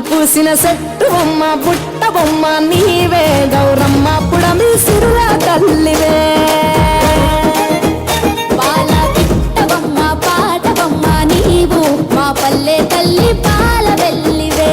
పూసిన చెట్టు బొమ్మ పుట్ట బొమ్మ నీవే గౌరమ్మ పుడమి సిరుల తల్లివే పాల పిట్ట బొమ్మ పాట బొమ్మ నీవు మా పల్లె తల్లి పాల వెల్లివే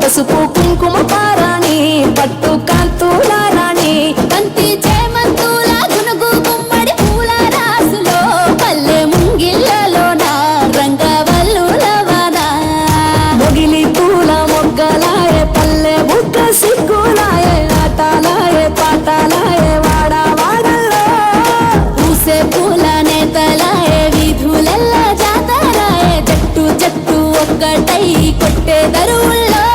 పసుపు కుంకుమ పారాణి పట్టు కాంతుల రాణి బంతి చేమంతుల గునుగు గుమ్మడి పూల రాసులో పల్లె ముంగిళ్ళలోన రంగవల్లులవన మొగిలి పూల మొగ్గలాయే పల్లె బుగ్గ సిగ్గులాయే ఆటలాయే పాటలాయే వాడ వాడల్లో పూసే పూల నేతలాయే వీధులెల్ల జాతరాయే జట్టు జట్టు ఒక్కటై కొట్టే దరువుల్లో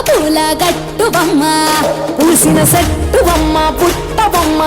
పూల గట్టు బొమ్మ పూసిన చెట్టు బొమ్మ పుట్ట బొమ్మ